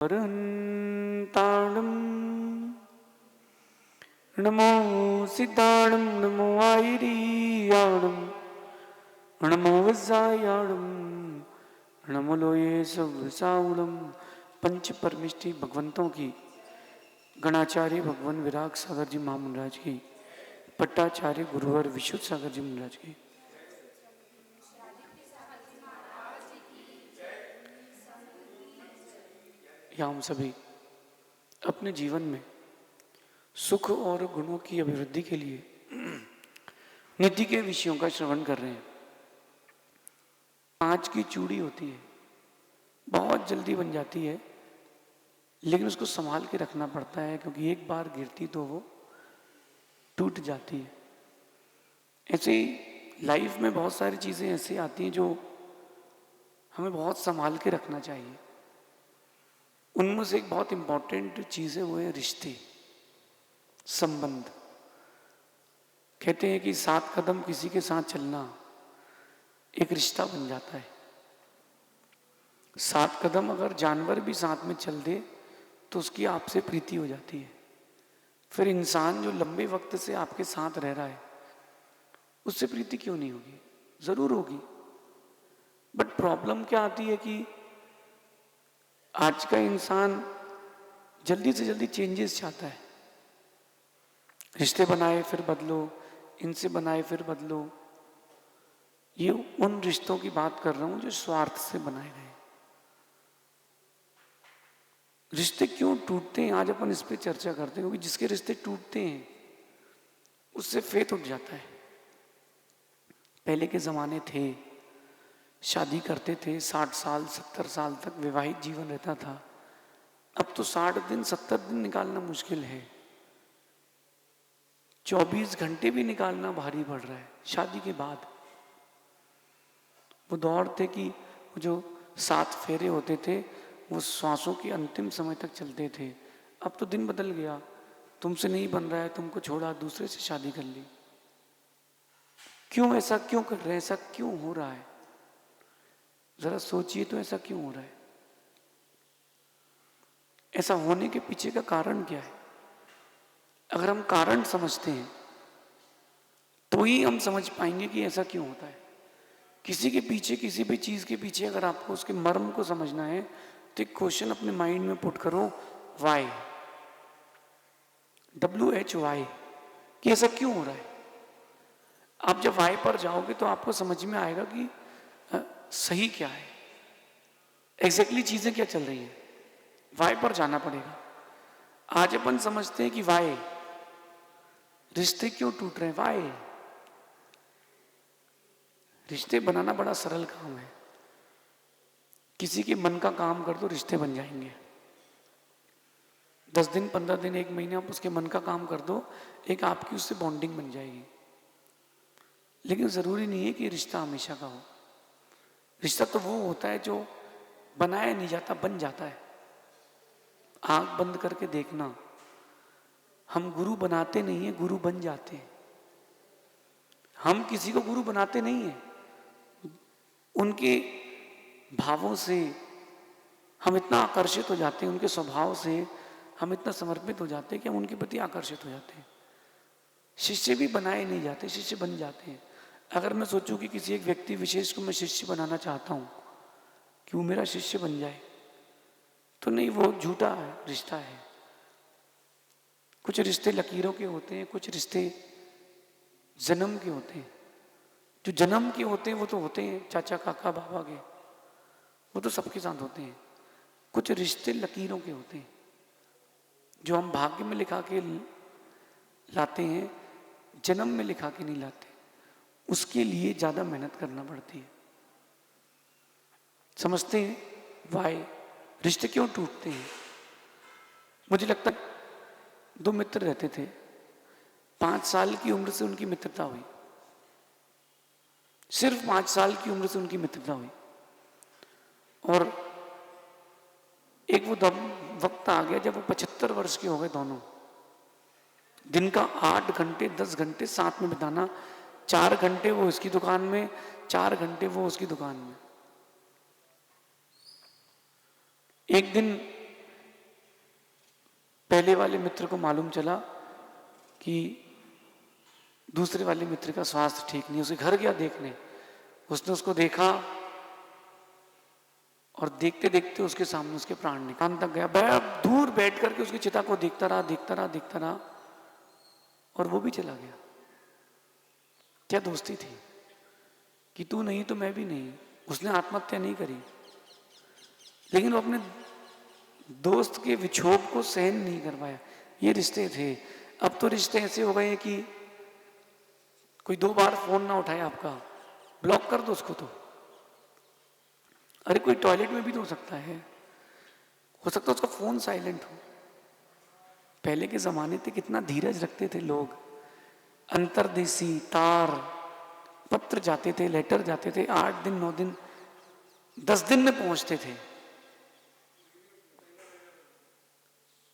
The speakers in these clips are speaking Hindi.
वरन्ताणं नमो सिद्धाणं नमो आयरीयाणं नमो वज्रायाणं नमो लोये सवसावणं। पंच परमिष्टि भगवंतों की गणाचार्य भगवान विराग सागर जी महामुनराज की, पट्टाचार्य गुरुवर विशुद्ध सागर जी महाराज की, या हम सभी अपने जीवन में सुख और गुणों की अभिवृद्धि के लिए निधि के विषयों का श्रवण कर रहे हैं। कांच की चूड़ी होती है, बहुत जल्दी बन जाती है, लेकिन उसको संभाल के रखना पड़ता है, क्योंकि एक बार गिरती तो वो टूट जाती है। ऐसे ही लाइफ में बहुत सारी चीज़ें ऐसी आती हैं जो हमें बहुत संभाल के रखना चाहिए। उनमें से एक बहुत इंपॉर्टेंट चीज़ है, वो है रिश्ते, संबंध। कहते हैं कि 7 कदम किसी के साथ चलना एक रिश्ता बन जाता है। 7 कदम अगर जानवर भी साथ में चल दे तो उसकी आपसे प्रीति हो जाती है। फिर इंसान जो लंबे वक्त से आपके साथ रह रहा है, उससे प्रीति क्यों नहीं होगी? जरूर होगी। बट प्रॉब्लम क्या आती है कि आज का इंसान जल्दी से जल्दी चेंजेस चाहता है। रिश्ते बनाए फिर बदलो, इनसे बनाए फिर बदलो। ये उन रिश्तों की बात कर रहा हूं जो स्वार्थ से बनाए गए। रिश्ते क्यों टूटते हैं, आज अपन इस पे चर्चा करते हैं। क्योंकि जिसके रिश्ते टूटते हैं उससे फेथ उठ जाता है। पहले के जमाने थे, शादी करते थे, 60 साल 70 साल तक विवाहित जीवन रहता था। अब तो 60 दिन 70 दिन निकालना मुश्किल है। 24 घंटे भी निकालना भारी पड़ रहा है शादी के बाद। वो दौर थे कि जो 7 फेरे होते थे वो श्वासों की अंतिम समय तक चलते थे। अब तो दिन बदल गया, तुमसे नहीं बन रहा है, तुमको छोड़ा, दूसरे से शादी कर ली। क्यों ऐसा क्यों कर रहे हैं? ऐसा क्यों हो रहा है? जरा सोचिए तो, ऐसा क्यों हो रहा है? ऐसा होने के पीछे का कारण क्या है? अगर हम कारण समझते हैं तो ही हम समझ पाएंगे कि ऐसा क्यों होता है। किसी के पीछे, किसी भी चीज के पीछे अगर आपको उसके मर्म को समझना है तो एक क्वेश्चन अपने माइंड में पुट करो, वाई, WHY, कि ऐसा क्यों हो रहा है। आप जब वाई पर जाओगे तो आपको समझ में आएगा कि सही क्या है, एग्जैक्टली चीजें क्या चल रही हैं। वाई पर जाना पड़ेगा। आज अपन समझते हैं कि वाई, रिश्ते क्यों टूट रहे हैं, वाई। रिश्ते बनाना बड़ा सरल काम है। किसी के मन का काम कर दो, रिश्ते बन जाएंगे। 10 दिन 15 दिन 1 महीने आप उसके मन का काम कर दो, एक आपकी उससे बॉन्डिंग बन जाएगी। लेकिन जरूरी नहीं है कि रिश्ता हमेशा का हो। रिश्ता तो वो होता है जो बनाया नहीं जाता, बन जाता है। आंख बंद करके देखना, हम गुरु बनाते नहीं है, गुरु बन जाते हैं। हम किसी को गुरु बनाते नहीं है, उनके भावों से हम इतना आकर्षित हो जाते हैं, उनके स्वभाव से हम इतना समर्पित हो जाते हैं कि हम उनके प्रति आकर्षित हो जाते हैं। शिष्य भी बनाए नहीं जाते, शिष्य बन जाते हैं। अगर मैं सोचूं कि किसी एक व्यक्ति विशेष को मैं शिष्य बनाना चाहता हूं कि वो मेरा शिष्य बन जाए, तो नहीं, वो झूठा है, रिश्ता है। कुछ रिश्ते लकीरों के होते हैं, कुछ रिश्ते जन्म के होते हैं। जो जन्म के होते हैं वो तो होते हैं, चाचा काका बाबा के, वो तो सबके साथ होते हैं। कुछ रिश्ते लकीरों के होते हैं जो हम भाग्य में लिखा के लाते हैं, जन्म में लिखा के नहीं लाते। उसके लिए ज्यादा मेहनत करना पड़ती है। समझते हैं वाई, रिश्ते क्यों टूटते हैं? मुझे लगता है 2 मित्र रहते थे, 5 साल की उम्र से उनकी मित्रता हुई। सिर्फ 5 साल की उम्र से उनकी मित्रता हुई, और एक वो वक्त आ गया जब वो 75 वर्ष के हो गए दोनों। दिन का 8 घंटे 10 घंटे साथ में बिताना, 4 घंटे वो इसकी दुकान में, 4 घंटे वो उसकी दुकान में। एक दिन पहले वाले मित्र को मालूम चला कि दूसरे वाले मित्र का स्वास्थ्य ठीक नहीं, उसे घर गया देखने, उसने उसको देखा और देखते देखते उसके सामने उसके प्राण निकाल तक गया। दूर बैठ करके उसकी चिता को देखता रहा, देखता रहा, देखता रहा, और वो भी चला गया। क्या दोस्ती थी कि तू नहीं तो मैं भी नहीं। उसने आत्महत्या नहीं करी, लेकिन वो अपने दोस्त के विक्षोभ को सहन नहीं कर पाया। ये रिश्ते थे। अब तो रिश्ते ऐसे हो गए हैं कि कोई 2 बार फोन ना उठाए आपका, ब्लॉक कर दो उसको। तो अरे कोई टॉयलेट में भी तो हो सकता है उसका फोन साइलेंट हो। पहले के जमाने थे, कितना धीरज रखते थे लोग। अंतरदेशी तार पत्र जाते थे, लेटर जाते थे, 8 दिन 9 दिन 10 दिन में पहुंचते थे।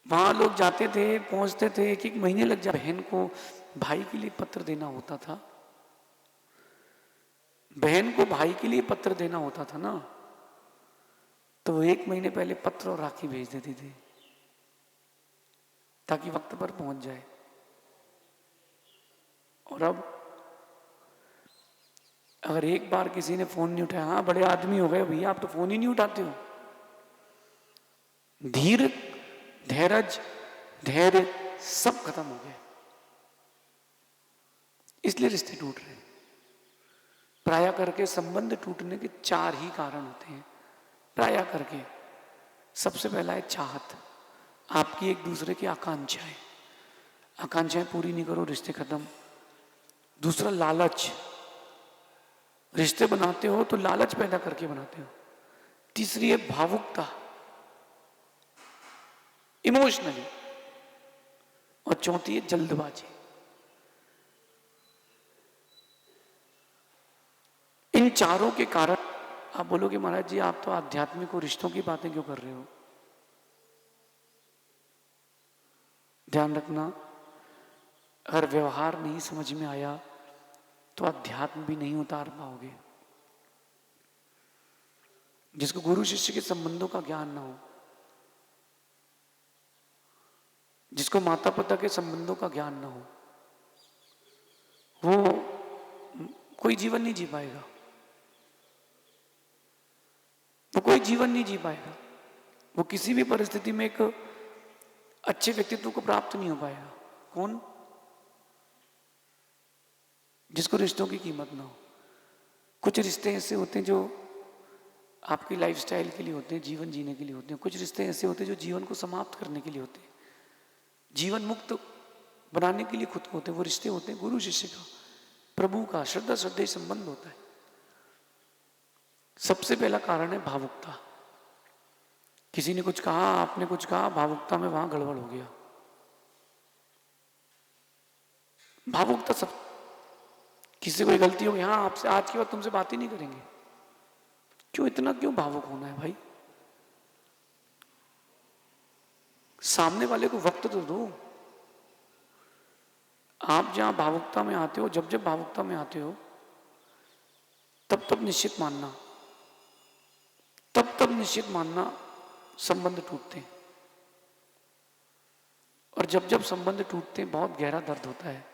वहां लोग जाते थे, पहुंचते थे, 1 महीने लग जाते। बहन को भाई के लिए पत्र देना होता था, बहन को भाई के लिए पत्र देना होता था ना, तो 1 महीने पहले पत्र और राखी भेज देती थी ताकि वक्त पर पहुंच जाए। और अब अगर एक बार किसी ने फोन नहीं उठाया, हाँ बड़े आदमी हो गए भैया, आप तो फोन ही नहीं उठाते हो। धीर धैर्य सब खत्म हो गया, इसलिए रिश्ते टूट रहे हैं। प्राय करके संबंध टूटने के 4 ही कारण होते हैं। प्राय करके सबसे पहला है चाहत, आपकी एक दूसरे की आकांक्षाएं पूरी नहीं करो, रिश्ते खत्म। दूसरा लालच, रिश्ते बनाते हो तो लालच पैदा करके बनाते हो। तीसरी है भावुकता, इमोशनली। और चौथी है जल्दबाजी। इन चारों के कारण आप बोलोगे महाराज जी आप तो आध्यात्मिक और रिश्तों की बातें क्यों कर रहे हो? ध्यान रखना, अगर व्यवहार नहीं समझ में आया तो अध्यात्म भी नहीं उतार पाओगे। जिसको गुरु शिष्य के संबंधों का ज्ञान ना हो, जिसको माता पिता के संबंधों का ज्ञान ना हो, वो कोई जीवन नहीं जी पाएगा। वो कोई जीवन नहीं जी पाएगा। वो किसी भी परिस्थिति में एक अच्छे व्यक्तित्व को प्राप्त नहीं हो पाएगा। कौन? जिसको रिश्तों की कीमत ना हो। कुछ रिश्ते ऐसे होते हैं जो आपकी लाइफस्टाइल के लिए होते हैं, जीवन जीने के लिए होते हैं। कुछ रिश्ते ऐसे होते हैं जो जीवन को समाप्त करने के लिए होते हैं, जीवन मुक्त बनाने के लिए खुद को होते हैं। वो रिश्ते होते हैं गुरु शिष्य का, प्रभु का, श्रद्धा श्रद्धेय संबंध होता है। सबसे पहला कारण है भावुकता। किसी ने कुछ कहा, आपने कुछ कहा, भावुकता में वहां गड़बड़ हो गया। भावुकता सब, किसी कोई गलती हो गई, हाँ आपसे आज के बाद तुमसे बात ही नहीं करेंगे। क्यों इतना क्यों भावुक होना है भाई? सामने वाले को वक्त तो दो। आप जहां भावुकता में आते हो, जब जब भावुकता में आते हो, तब तब निश्चित मानना, तब तब निश्चित मानना संबंध टूटते हैं। और जब जब संबंध टूटते हैं बहुत गहरा दर्द होता है।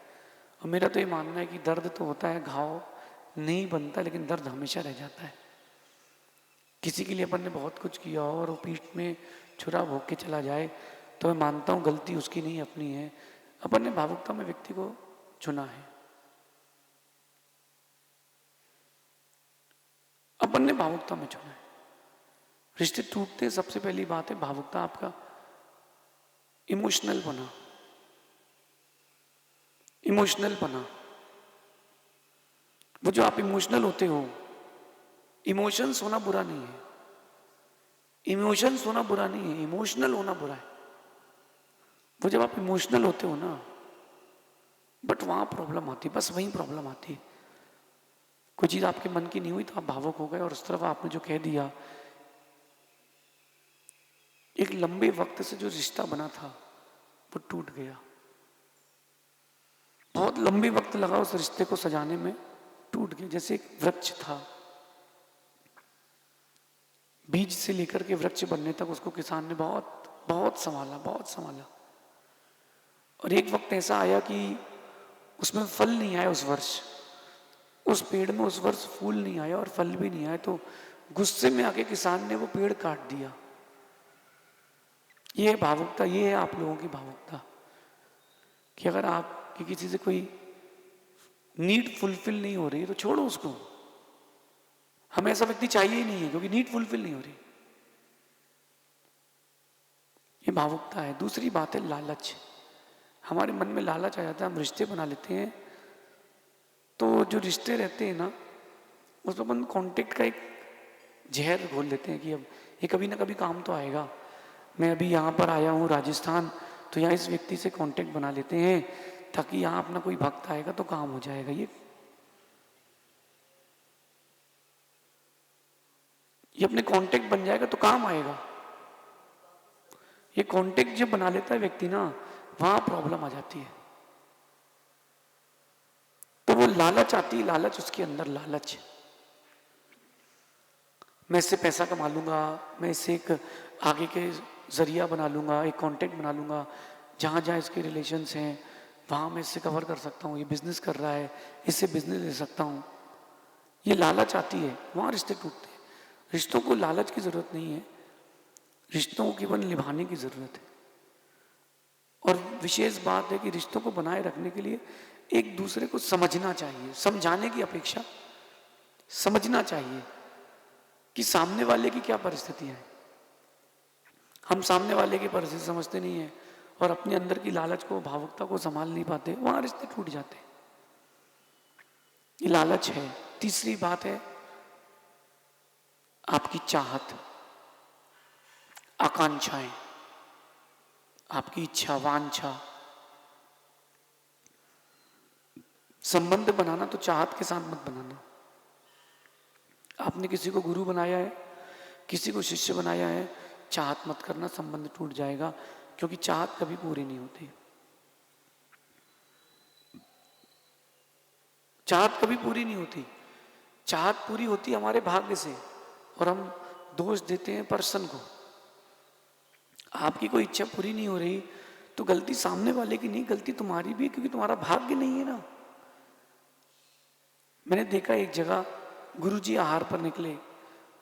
और मेरा तो ये मानना है कि दर्द तो होता है, घाव नहीं बनता, लेकिन दर्द हमेशा रह जाता है। किसी के लिए अपन ने बहुत कुछ किया और वो पीठ में छुरा भोग के चला जाए तो मैं मानता हूँ गलती उसकी नहीं अपनी है। अपन ने भावुकता में व्यक्ति को चुना है, अपन ने भावुकता में चुना है। रिश्ते टूटते सबसे पहली बात है भावुकता, आपका इमोशनल बना। इमोशनल बना, वो जो आप इमोशनल होते हो, इमोशंस होना बुरा नहीं है, इमोशंस होना बुरा नहीं है, इमोशनल होना बुरा है। वो जब आप इमोशनल होते हो ना, बट वहां प्रॉब्लम आती है, बस वहीं प्रॉब्लम आती है। कोई चीज आपके मन की नहीं हुई तो आप भावुक हो गए, और उस तरफ आपने जो कह दिया, एक लंबे वक्त से जो रिश्ता बना था वो टूट गया। बहुत लंबे वक्त लगा उस रिश्ते को सजाने में, टूट गया। जैसे एक वृक्ष था, बीज से लेकर के वृक्ष बनने तक उसको किसान ने बहुत बहुत संभाला, बहुत संभाला। और एक वक्त ऐसा आया कि उसमें फल नहीं आया उस वर्ष, उस पेड़ में उस वर्ष फूल नहीं आया और फल भी नहीं आया, तो गुस्से में आके किसान ने वो पेड़ काट दिया। ये है भावुकता, ये है आप लोगों की भावुकता कि अगर आपकी किसी से कोई नीड फुलफिल नहीं हो रही तो छोड़ो उसको। हमें ऐसा व्यक्ति चाहिए ही नहीं है क्योंकि नीड फुलफिल नहीं हो रही। ये भावुकता है। दूसरी बात है लालच। हमारे मन में लालच आ जाता है, हम रिश्ते बना लेते हैं, तो जो रिश्ते रहते हैं ना उसमें अपन कॉन्टेक्ट का एक जहर घोल लेते हैं कि अब ये कभी ना कभी काम तो आएगा। मैं अभी यहाँ पर आया हूँ राजस्थान, तो यहाँ इस व्यक्ति से कांटेक्ट बना लेते हैं ताकि यहाँ अपना कोई भक्त आएगा तो काम हो जाएगा। ये अपने कांटेक्ट बन जाएगा तो काम आएगा। ये कांटेक्ट जब बना लेता है व्यक्ति ना, वहां प्रॉब्लम आ जाती है। तो वो लालच आती है, लालच उसके अंदर, लालच मैं इससे पैसा कमा लूंगा, मैं इससे एक आगे के जरिया बना लूंगा, एक कांटेक्ट बना लूंगा, जहां जहां इसके रिलेशंस हैं वहां मैं इससे कवर कर सकता हूँ, ये बिजनेस कर रहा है इससे बिजनेस ले सकता हूँ। ये लालच आती है, वहां रिश्ते टूटते हैं। रिश्तों को लालच की जरूरत नहीं है, रिश्तों को केवल निभाने की जरूरत है। और विशेष बात है कि रिश्तों को बनाए रखने के लिए एक दूसरे को समझना चाहिए, समझाने की अपेक्षा समझना चाहिए कि सामने वाले की क्या परिस्थितियां हैं। हम सामने वाले की परिस्थिति समझते नहीं है और अपने अंदर की लालच को, भावुकता को संभाल नहीं पाते, वहां रिश्ते टूट जाते हैं। ये लालच है। तीसरी बात है आपकी चाहत, आकांक्षाएं, आपकी इच्छा, वांछा। संबंध बनाना तो चाहत के साथ मत बनाना। आपने किसी को गुरु बनाया है, किसी को शिष्य बनाया है, चाहत मत करना, संबंध टूट जाएगा, क्योंकि चाहत कभी पूरी नहीं होती। चाहत कभी पूरी नहीं होती। चाहत पूरी होती है हमारे भाग्य से, और हम दोष देते हैं पर्सन को। आपकी कोई इच्छा पूरी नहीं हो रही तो गलती सामने वाले की नहीं, गलती तुम्हारी भी है, क्योंकि तुम्हारा भाग्य नहीं है ना। मैंने देखा एक जगह गुरुजी आहार पर निकले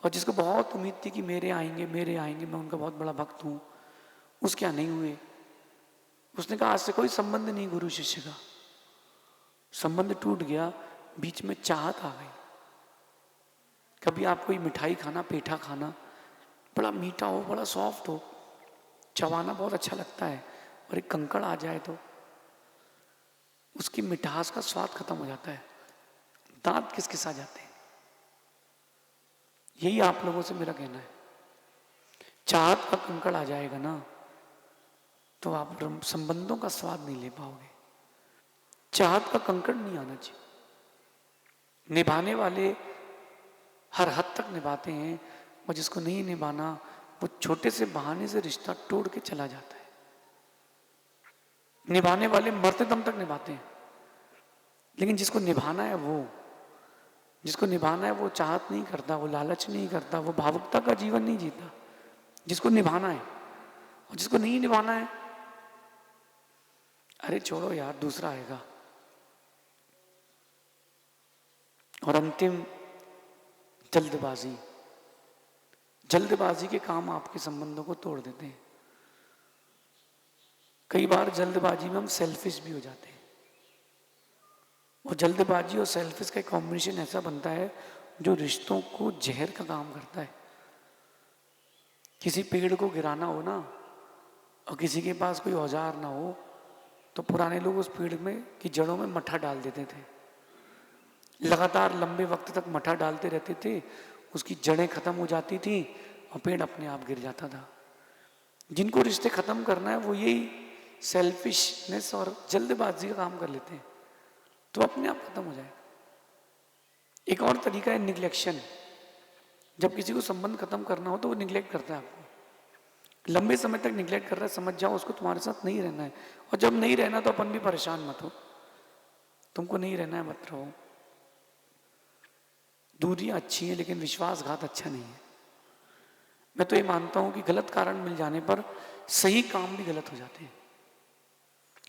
और जिसको बहुत उम्मीद थी कि मेरे आएंगे मेरे आएंगे, मैं उनका बहुत बड़ा भक्त हूं, उसके यहाँ नहीं हुए। उसने कहा आज से कोई संबंध नहीं गुरु शिष्य का। संबंध टूट गया, बीच में चाहत आ गई। कभी आप कोई मिठाई खाना, पेठा खाना, बड़ा मीठा हो, बड़ा सॉफ्ट हो, चबाना बहुत अच्छा लगता है, और एक कंकड़ आ जाए तो उसकी मिठास का स्वाद खत्म हो जाता है, दांत किसकिसा जाते हैं। यही आप लोगों से मेरा कहना है। चाहत का कंकड़ आ जाएगा ना तो आप संबंधों का स्वाद नहीं ले पाओगे। चाहत का कंकड़ नहीं आना चाहिए। निभाने वाले हर हद तक निभाते हैं, और जिसको नहीं निभाना वो छोटे से बहाने से रिश्ता तोड़ के चला जाता है। निभाने वाले मरते दम तक निभाते हैं, लेकिन जिसको निभाना है वो चाहत नहीं करता, वो लालच नहीं करता, वो भावुकता का जीवन नहीं जीता। जिसको निभाना है, और जिसको नहीं निभाना है, अरे छोड़ो यार, दूसरा आएगा। और अंतिम, जल्दबाजी। जल्दबाजी के काम आपके संबंधों को तोड़ देते हैं। कई बार जल्दबाजी में हम सेल्फिश भी हो जाते हैं, और जल्दबाजी और सेल्फिश का कॉम्बिनेशन ऐसा बनता है जो रिश्तों को जहर का काम करता है। किसी पेड़ को गिराना हो ना, और किसी के पास कोई औजार ना हो, तो पुराने लोग उस पेड़ में की जड़ों में मट्ठा डाल देते थे। लगातार लंबे वक्त तक मट्ठा डालते रहते थे, उसकी जड़ें खत्म हो जाती थी और पेड़ अपने आप गिर जाता था। जिनको रिश्ते खत्म करना है वो यही सेल्फिशनेस और जल्दबाजी का काम कर लेते हैं, तो अपने आप खत्म हो जाएगा। एक और तरीका है निग्लेक्शन। जब किसी को संबंध खत्म करना हो तो वो निग्लेक्ट करता है आपको, लंबे समय तक निग्लेक्ट कर रहा है, समझ जाओ उसको तुम्हारे साथ नहीं रहना है। और जब नहीं रहना तो अपन भी परेशान मत हो, तुमको नहीं रहना है मत रहो। दूरियां अच्छी हैं लेकिन विश्वासघात अच्छा नहीं है। मैं तो ये मानता हूं कि गलत कारण मिल जाने पर सही काम भी गलत हो जाते हैं।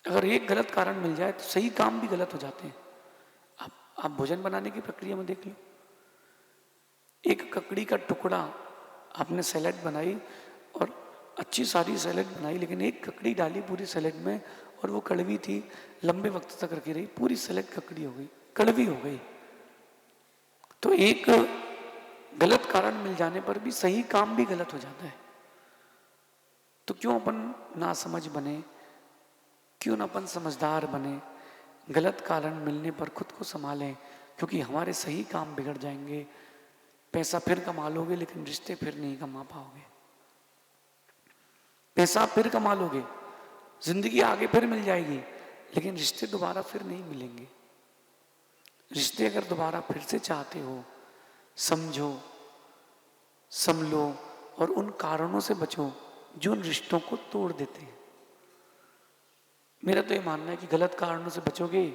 अगर एक गलत कारण मिल जाए तो सही काम भी गलत हो जाते हैं। आप भोजन बनाने की प्रक्रिया में देख लो, एक ककड़ी का टुकड़ा, आपने सैलेड बनाई और अच्छी सारी सैलेड बनाई, लेकिन एक ककड़ी डाली पूरी सैलेड में और वो कड़वी थी, लंबे वक्त तक रखी रही, पूरी सैलेड ककड़ी हो गई, कड़वी हो गई। तो एक गलत कारण मिल जाने पर भी सही काम भी गलत हो जाता है। तो क्यों अपन नासमझ बने, क्यों ना अपन समझदार बने, गलत कारण मिलने पर खुद को संभालें, क्योंकि हमारे सही काम बिगड़ जाएंगे। पैसा फिर कमा लोगे लेकिन रिश्ते फिर नहीं कमा पाओगे। पैसा फिर कमा लोगे, जिंदगी आगे फिर मिल जाएगी, लेकिन रिश्ते दोबारा फिर नहीं मिलेंगे। रिश्ते अगर दोबारा फिर से चाहते हो, समझो, संभलो और उन कारणों से बचो जो उन रिश्तों को तोड़ देते हैं। मेरा तो ये मानना है कि गलत कारणों से बचोगे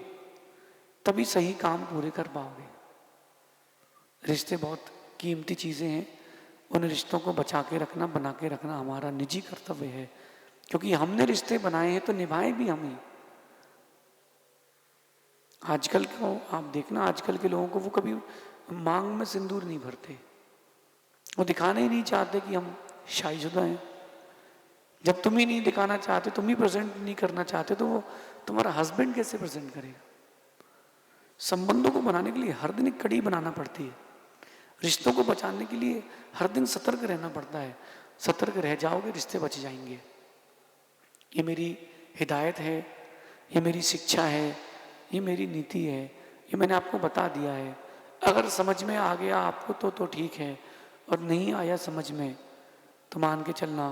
तभी सही काम पूरे कर पाओगे। रिश्ते बहुत कीमती चीज़ें हैं, उन रिश्तों को बचा के रखना, बना के रखना हमारा निजी कर्तव्य है, क्योंकि हमने रिश्ते बनाए हैं तो निभाए भी हम ही। आजकल को आप देखना, आजकल के लोगों को वो कभी मांग में सिंदूर नहीं भरते, वो दिखाना ही नहीं चाहते कि हम शादीशुदा हैं। जब तुम ही नहीं दिखाना चाहते, तुम ही प्रेजेंट नहीं करना चाहते, तो वो तुम्हारा हस्बैंड कैसे प्रेजेंट करेगा? संबंधों को बनाने के लिए हर दिन एक कड़ी बनाना पड़ती है, रिश्तों को बचाने के लिए हर दिन सतर्क रहना पड़ता है। सतर्क रह जाओगे, रिश्ते बच जाएंगे। ये मेरी हिदायत है, ये मेरी शिक्षा है, ये मेरी नीति है, ये मैंने आपको बता दिया है। अगर समझ में आ गया आपको तो ठीक है, और नहीं आया समझ में तो मान के चलना,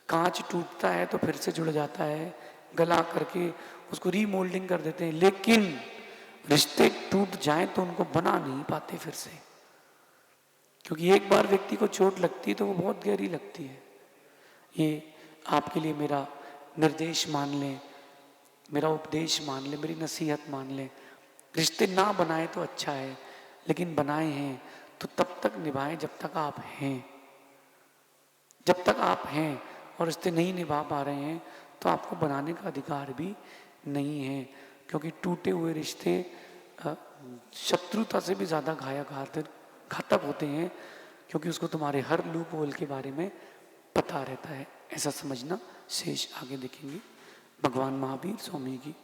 कांच टूटता है तो फिर से जुड़ जाता है, गला करके उसको रीमोल्डिंग कर देते हैं, लेकिन रिश्ते टूट जाएं तो उनको बना नहीं पाते फिर से, क्योंकि एक बार व्यक्ति को चोट लगती है तो वो बहुत गहरी लगती है। ये आपके लिए मेरा निर्देश मान लें, मेरा उपदेश मान लें, मेरी नसीहत मान लें। रिश्ते ना बनाए तो अच्छा है, लेकिन बनाए हैं तो तब तक निभाएं जब तक आप हैं। जब तक आप हैं और रिश्ते नहीं निभा पा रहे हैं तो आपको बनाने का अधिकार भी नहीं है, क्योंकि टूटे हुए रिश्ते शत्रुता से भी ज़्यादा घातक होते हैं, क्योंकि उसको तुम्हारे हर लूप होल के बारे में पता रहता है। ऐसा समझना। शेष आगे देखेंगे। भगवान महावीर स्वामी की